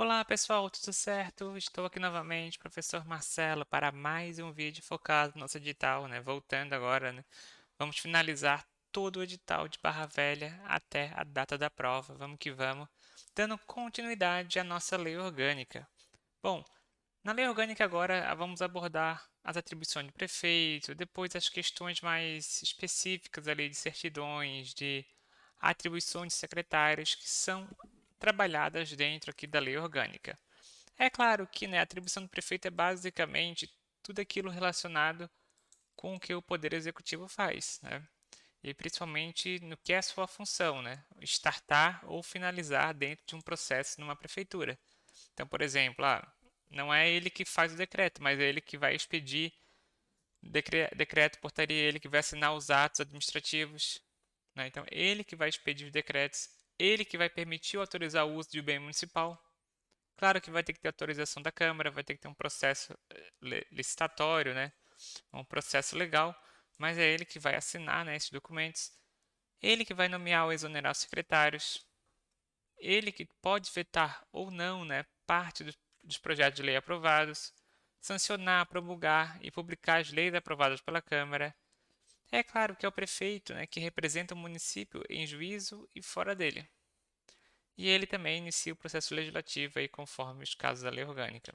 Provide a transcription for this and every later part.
Olá pessoal, tudo certo? Estou aqui novamente, professor Marcelo, para mais um vídeo focado no nosso edital, né? Voltando agora, né? Vamos finalizar todo o edital de Barra Velha até a data da prova. Vamos que vamos, dando continuidade à nossa lei orgânica. Bom, na lei orgânica agora vamos abordar as atribuições do prefeito, depois as questões mais específicas ali de certidões, de atribuições de secretários que são trabalhadas dentro aqui da lei orgânica. É claro que, né, a atribuição do prefeito é basicamente tudo aquilo relacionado com o que o Poder Executivo faz, né? E principalmente no que é a sua função, né? Startar ou finalizar dentro de um processo numa prefeitura. Então, por exemplo, não é ele que faz o decreto, mas é ele que vai expedir decreto, portaria, ele que vai assinar os atos administrativos, né? Então, ele que vai expedir os decretos, ele que vai permitir ou autorizar o uso de bem municipal. Claro que vai ter que ter autorização da Câmara, vai ter que ter um processo licitatório, né? Um processo legal, mas é ele que vai assinar, né, esses documentos. Ele que vai nomear ou exonerar os secretários. Ele que pode vetar ou não, né, parte dos projetos de lei aprovados, sancionar, promulgar e publicar as leis aprovadas pela Câmara. É claro que é o prefeito, né, que representa o município em juízo e fora dele. E ele também inicia o processo legislativo aí, conforme os casos da lei orgânica.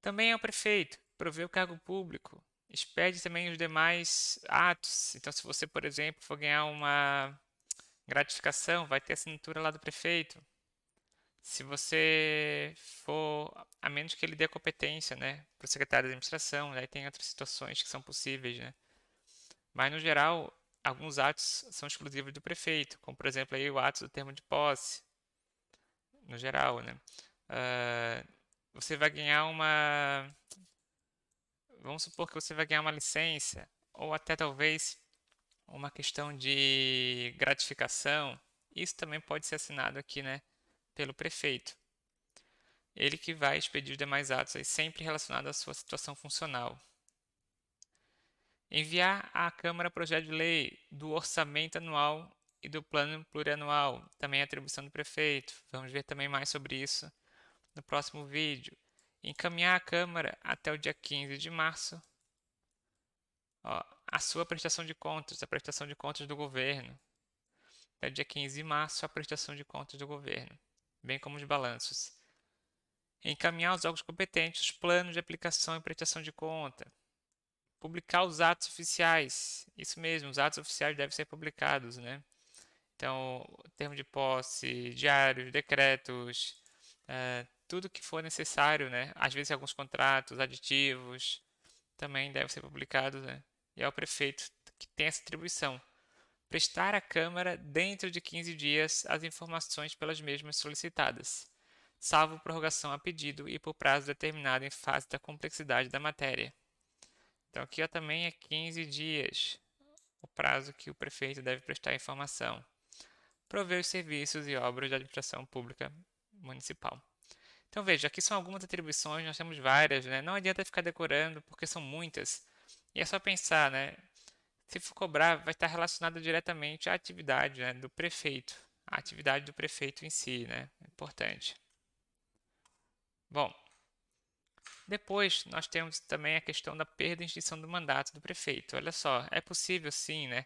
Também é o prefeito, provê o cargo público, expede também os demais atos. Então, se você, por exemplo, for ganhar uma gratificação, vai ter assinatura lá do prefeito. Se você for, a menos que ele dê a competência, né, para o secretário de administração, aí tem outras situações que são possíveis, né? Mas, no geral, alguns atos são exclusivos do prefeito, como, por exemplo, aí o ato do termo de posse, no geral, né? Ah, você vai ganhar uma... Vamos supor que você vai ganhar uma licença, ou até talvez uma questão de gratificação. Isso também pode ser assinado aqui, né, pelo prefeito. Ele que vai expedir os demais atos, aí, sempre relacionados à sua situação funcional. Enviar à Câmara projeto de lei do orçamento anual e do plano plurianual, também é atribuição do prefeito. Vamos ver também mais sobre isso no próximo vídeo. Encaminhar à Câmara até o dia 15 de março, ó, a sua prestação de contas, a prestação de contas do governo. Até o dia 15 de março, a prestação de contas do governo, bem como os balanços. Encaminhar aos órgãos competentes os planos de aplicação e prestação de conta. Publicar os atos oficiais. Isso mesmo, os atos oficiais devem ser publicados, né? Então, termo de posse, diários, decretos, tudo que for necessário, né? Às vezes alguns contratos, aditivos, também devem ser publicados, né? E é o prefeito que tem essa atribuição. Prestar à Câmara, dentro de 15 dias, as informações pelas mesmas solicitadas, salvo prorrogação a pedido e por prazo determinado em face da complexidade da matéria. Então, aqui ó, também é 15 dias o prazo que o prefeito deve prestar a informação. Prover os serviços e obras de administração pública municipal. Então, veja, aqui são algumas atribuições, nós temos várias, né? Não adianta ficar decorando, porque são muitas. E é só pensar, né? Se for cobrar, vai estar relacionado diretamente à atividade, né, do prefeito. A atividade do prefeito em si, né? É importante. Bom, depois nós temos também a questão da perda e extinção do mandato do prefeito. Olha só, é possível sim, né?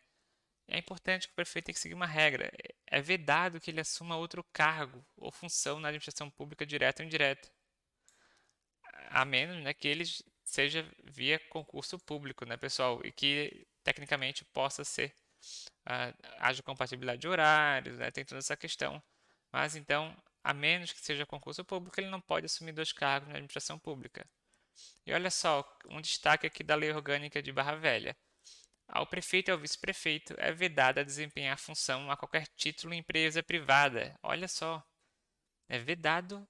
É importante que o prefeito tenha que seguir uma regra. É vedado que ele assuma outro cargo ou função na administração pública direta ou indireta. A menos, né, que ele seja via concurso público, né, pessoal? E que tecnicamente possa ser haja compatibilidade de horários, né, tem toda essa questão. Mas então, a menos que seja concurso público, ele não pode assumir dois cargos na administração pública. E olha só, um destaque aqui da Lei Orgânica de Barra Velha. Ao prefeito e ao vice-prefeito é vedado a desempenhar função a qualquer título em empresa privada. Olha só, é vedado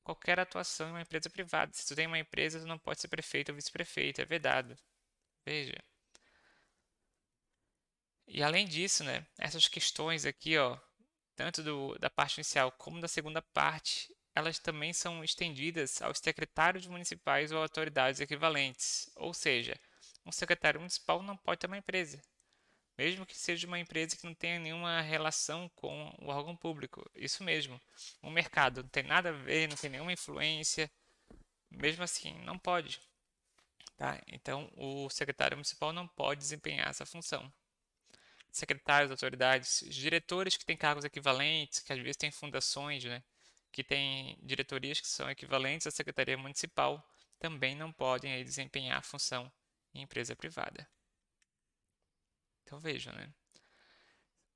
qualquer atuação em uma empresa privada. Se tu tem uma empresa, tu não pode ser prefeito ou vice-prefeito, é vedado. Veja. E além disso, né, essas questões aqui, ó, tanto da parte inicial como da segunda parte, elas também são estendidas aos secretários municipais ou autoridades equivalentes. Ou seja, um secretário municipal não pode ter uma empresa, mesmo que seja uma empresa que não tenha nenhuma relação com o órgão público. Isso mesmo, o mercado não tem nada a ver, não tem nenhuma influência, mesmo assim, não pode, tá? Então, o secretário municipal não pode desempenhar essa função. Secretários, autoridades, os diretores que têm cargos equivalentes, que às vezes têm fundações, né, que têm diretorias que são equivalentes à secretaria municipal, também não podem aí desempenhar a função em empresa privada. Então vejam, né?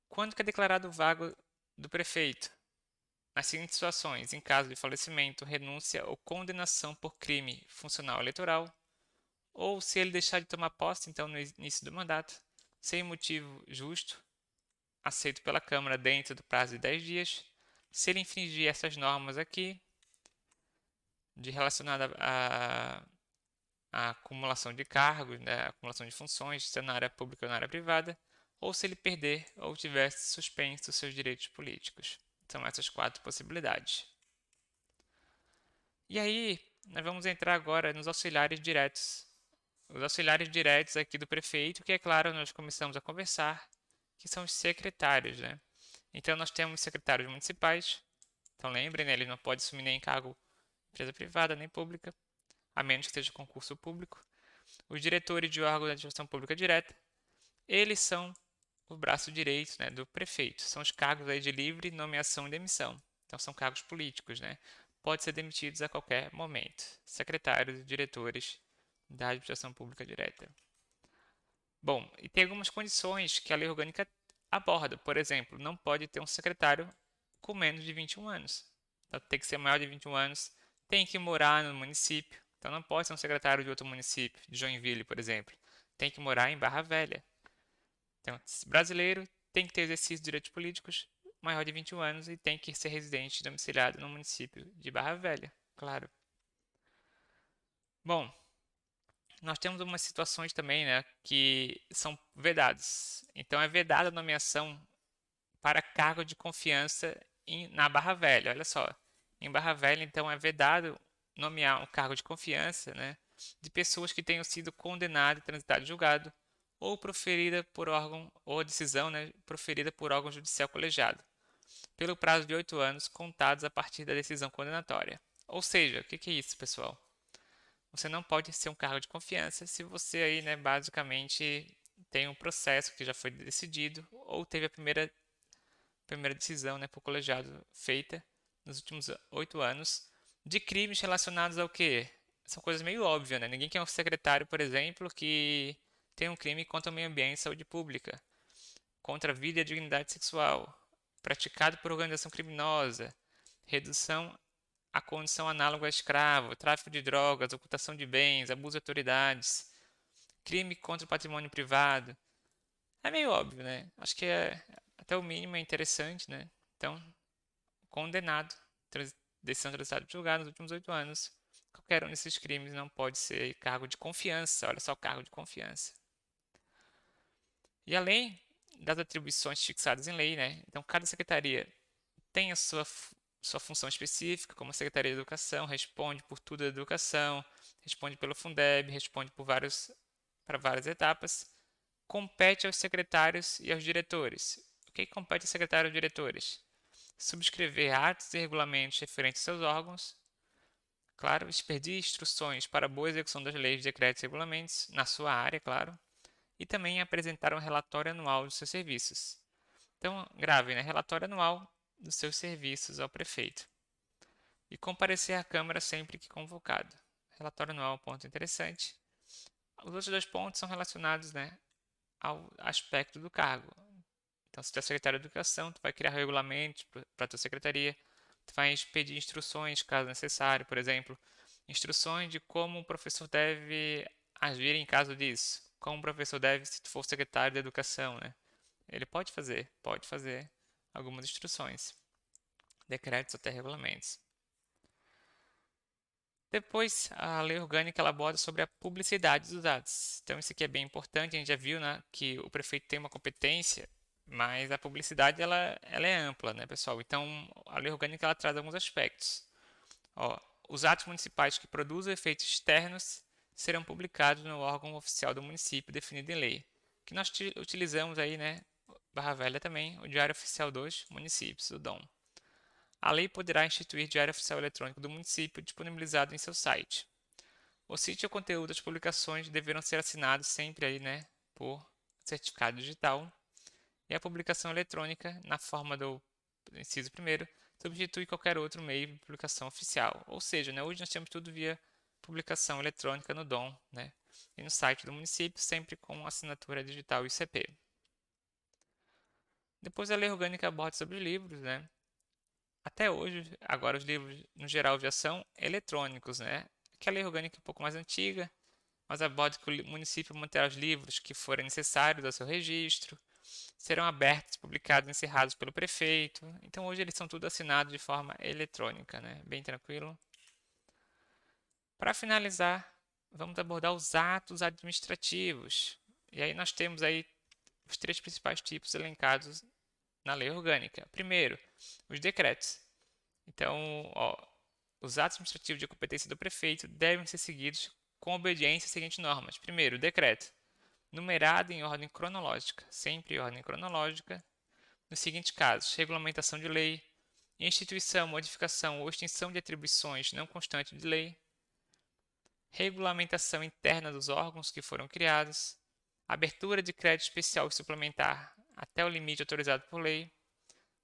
Quando que é declarado vago do prefeito? Nas seguintes situações: em caso de falecimento, renúncia ou condenação por crime funcional eleitoral, ou se ele deixar de tomar posse, então no início do mandato, sem motivo justo, aceito pela Câmara dentro do prazo de 10 dias, se ele infringir essas normas aqui, de relacionada à acumulação de cargos, né, acumulação de funções, seja na área pública ou na área privada, ou se ele perder ou tiver suspenso seus direitos políticos. São essas 4 possibilidades. E aí, nós vamos entrar agora nos auxiliares diretos. Os auxiliares diretos aqui do prefeito, que é claro, nós começamos a conversar, que são os secretários, né? Então, nós temos secretários municipais. Então, lembrem, né, eles não podem assumir nem cargo em empresa privada nem pública, a menos que seja concurso público. Os diretores de órgãos de administração pública direta, eles são o braço direito, né, do prefeito. São os cargos aí de livre nomeação e demissão. Então, são cargos políticos, né? Podem ser demitidos a qualquer momento. Secretários e diretores da administração pública direta. Bom, e tem algumas condições que a lei orgânica aborda. Por exemplo, não pode ter um secretário com menos de 21 anos. Então, tem que ser maior de 21 anos, tem que morar no município. Então, não pode ser um secretário de outro município, de Joinville, por exemplo. Tem que morar em Barra Velha. Então, brasileiro tem que ter exercício de direitos políticos maior de 21 anos e tem que ser residente domiciliado no município de Barra Velha, claro. Bom, nós temos umas situações também, né, que são vedadas. Então, é vedada a nomeação para cargo de confiança na Barra Velha. Olha só, em Barra Velha, então, é vedado nomear um cargo de confiança, né, de pessoas que tenham sido condenadas, transitado e julgado, ou proferida por órgão, ou a decisão, né, proferida por órgão judicial colegiado, pelo prazo de 8 anos contados a partir da decisão condenatória. Ou seja, o que é isso, pessoal? Você não pode ser um cargo de confiança se você aí, né, basicamente tem um processo que já foi decidido ou teve a primeira decisão, né, por colegiado feita nos últimos 8 anos de crimes relacionados ao quê? São coisas meio óbvias, né? Ninguém quer um secretário, por exemplo, que tem um crime contra o meio ambiente e saúde pública, contra a vida e a dignidade sexual, praticado por organização criminosa, redução à condição análoga a escravo, tráfico de drogas, ocultação de bens, abuso de autoridades, crime contra o patrimônio privado. É meio óbvio, né? Acho que até o mínimo é interessante, né? Então, condenado, decisão transitada de julgado nos últimos 8 anos. Qualquer um desses crimes não pode ser cargo de confiança. Olha só, cargo de confiança. E além das atribuições fixadas em lei, né? Então, cada secretaria tem a sua função específica, como a Secretaria de Educação, responde por tudo da educação, responde pelo Fundeb, responde para várias etapas. Compete aos secretários e aos diretores. O que compete aos secretários e diretores? Subscrever atos e regulamentos referentes aos seus órgãos. Claro, expedir instruções para a boa execução das leis, decretos e regulamentos, na sua área, claro. E também apresentar um relatório anual dos seus serviços. Então, grave, né? Relatório anual dos seus serviços ao prefeito. E comparecer à Câmara sempre que convocado. Relatório anual é um ponto interessante. Os outros 2 pontos são relacionados, né, ao aspecto do cargo. Então, se tu é secretário de Educação, tu vai criar regulamentos para a tua secretaria, tu vai pedir instruções, caso necessário, por exemplo, instruções de como o professor deve agir em caso disso, como o professor deve se tu for secretário de Educação, né? Ele pode fazer algumas instruções, decretos até regulamentos. Depois, a lei orgânica ela aborda sobre a publicidade dos atos. Então, isso aqui é bem importante. A gente já viu, né, que o prefeito tem uma competência, mas a publicidade ela é ampla, né, pessoal? Então, a lei orgânica ela traz alguns aspectos. Ó, os atos municipais que produzam efeitos externos serão publicados no órgão oficial do município definido em lei. que nós utilizamos aí, né, Barra Velha também, o Diário Oficial dos Municípios, o DOM. A lei poderá instituir Diário Oficial Eletrônico do município disponibilizado em seu site. O sítio e o conteúdo das publicações deverão ser assinados sempre aí, né, por certificado digital. E a publicação eletrônica, na forma do inciso 1º, substitui qualquer outro meio de publicação oficial. Ou seja, né, hoje nós temos tudo via publicação eletrônica no DOM, né, e no site do município, sempre com assinatura digital ICP. Depois a lei orgânica aborda sobre os livros, né. Até hoje, agora os livros, no geral, já são eletrônicos, né. Que a lei orgânica é um pouco mais antiga, mas aborda que o município manterá os livros que forem necessários ao seu registro, serão abertos, publicados e encerrados pelo prefeito. Então hoje eles são tudo assinados de forma eletrônica, né? Bem tranquilo. Para finalizar, vamos abordar os atos administrativos. E aí nós temos aí os 3 principais tipos elencados na lei orgânica. Primeiro, os decretos. Então, os atos administrativos de competência do prefeito devem ser seguidos com obediência às seguintes normas. Primeiro, o decreto, numerado em ordem cronológica, sempre em ordem cronológica, nos seguintes casos: regulamentação de lei, instituição, modificação ou extinção de atribuições não constantes de lei, regulamentação interna dos órgãos que foram criados, abertura de crédito especial e suplementar até o limite autorizado por lei,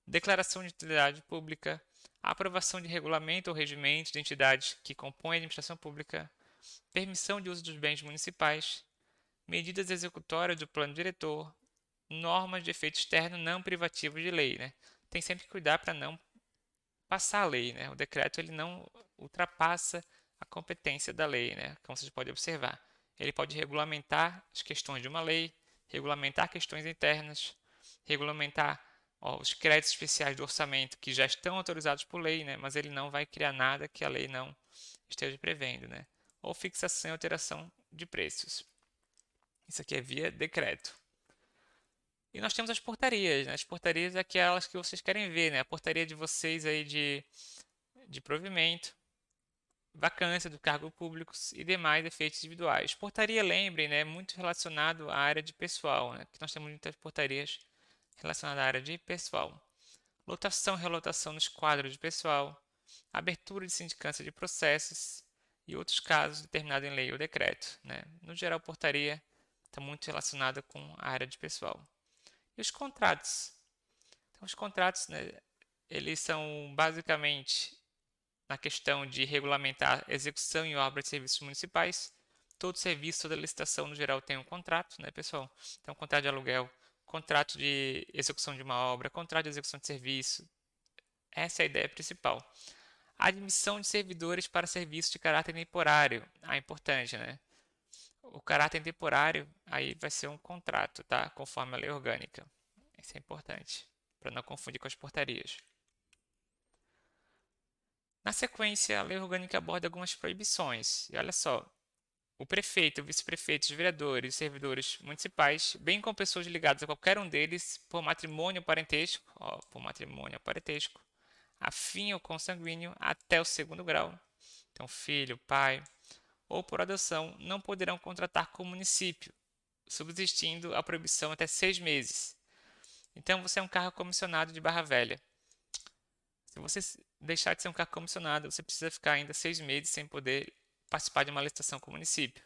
declaração de utilidade pública, aprovação de regulamento ou regimento de entidades que compõem a administração pública, permissão de uso dos bens municipais, medidas executórias do plano diretor, normas de efeito externo não privativo de lei, né? Tem sempre que cuidar para não passar a lei, né? O decreto ele não ultrapassa a competência da lei, né? Como vocês podem observar. Ele pode regulamentar as questões de uma lei, regulamentar questões internas, regulamentar os créditos especiais do orçamento que já estão autorizados por lei, né? Mas ele não vai criar nada que a lei não esteja prevendo, né? Ou fixação e alteração de preços. Isso aqui é via decreto. E nós temos as portarias, né? As portarias é aquelas que vocês querem ver, né? A portaria de vocês aí de provimento, vacância do cargo público e demais efeitos individuais. Portaria, lembrem, né? Muito relacionado à área de pessoal, né? Que nós temos muitas portarias relacionadas à área de pessoal. Lotação e relotação nos quadros de pessoal, abertura de sindicância de processos e outros casos determinados em lei ou decreto, né? No geral, portaria está muito relacionada com a área de pessoal. E os contratos? Então, os contratos, né, eles são basicamente na questão de regulamentar a execução e obra de serviços municipais. Todo serviço, toda licitação, no geral, tem um contrato, né, pessoal? Então, contrato de aluguel, contrato de execução de uma obra, contrato de execução de serviço. Essa é a ideia principal. Admissão de servidores para serviços de caráter temporário. Importante, né? O caráter temporário aí vai ser um contrato, tá? Conforme a lei orgânica. Isso é importante, para não confundir com as portarias. Na sequência, a lei orgânica aborda algumas proibições. E olha só, o prefeito, o vice-prefeito, os vereadores e servidores municipais, bem como pessoas ligadas a qualquer um deles por matrimônio parentesco, afim ou consanguíneo até o 2º grau, então filho, pai, ou por adoção, não poderão contratar com o município, subsistindo a proibição até 6 meses. Então você é um cargo comissionado de Barra Velha. Se você deixar de ser um cargo comissionado, você precisa ficar ainda 6 meses sem poder participar de uma licitação com o município.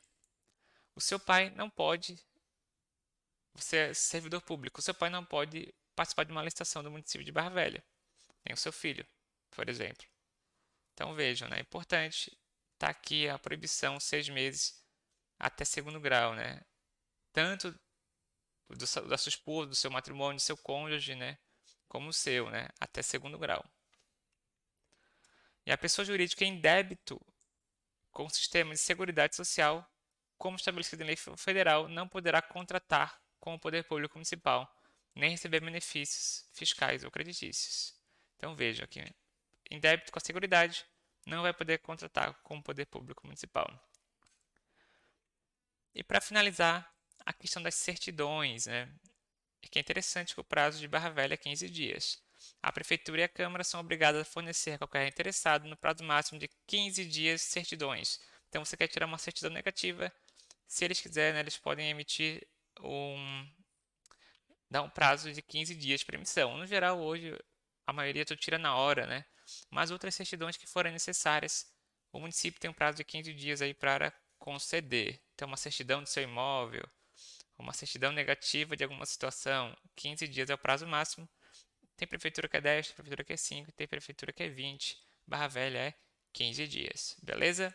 O seu pai não pode, você é servidor público, o seu pai não pode participar de uma licitação do município de Barra Velha, nem o seu filho, por exemplo. Então vejam, né? É importante estar aqui a proibição 6 meses até 2º grau, né? Tanto da sua esposa, do seu matrimônio, do seu cônjuge, né? Como o seu, né? Até 2º grau. E a pessoa jurídica em débito com o sistema de seguridade social, como estabelecido em lei federal, não poderá contratar com o poder público municipal, nem receber benefícios fiscais ou creditícios. Então vejam aqui, em débito com a seguridade, não vai poder contratar com o poder público municipal. E para finalizar, a questão das certidões, né? Que é interessante que o prazo de Barra Velha é 15 dias. A Prefeitura e a Câmara são obrigadas a fornecer a qualquer interessado no prazo máximo de 15 dias certidões. Então, você quer tirar uma certidão negativa, se eles quiserem, né, eles podem emitir um, dá um prazo de 15 dias para emissão. No geral, hoje, a maioria tu tira na hora, né? Mas outras certidões que forem necessárias, o município tem um prazo de 15 dias aí para conceder. Então, uma certidão do seu imóvel, uma certidão negativa de alguma situação, 15 dias é o prazo máximo. Tem prefeitura que é 10, tem prefeitura que é 5, tem prefeitura que é 20. Barra Velha é 15 dias, beleza?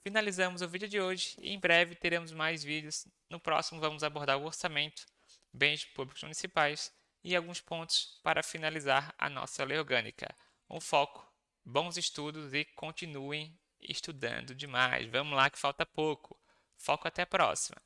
Finalizamos o vídeo de hoje e em breve teremos mais vídeos. No próximo vamos abordar o orçamento, bens públicos municipais e alguns pontos para finalizar a nossa lei orgânica. Um foco, bons estudos e continuem estudando demais. Vamos lá que falta pouco. Foco, até a próxima.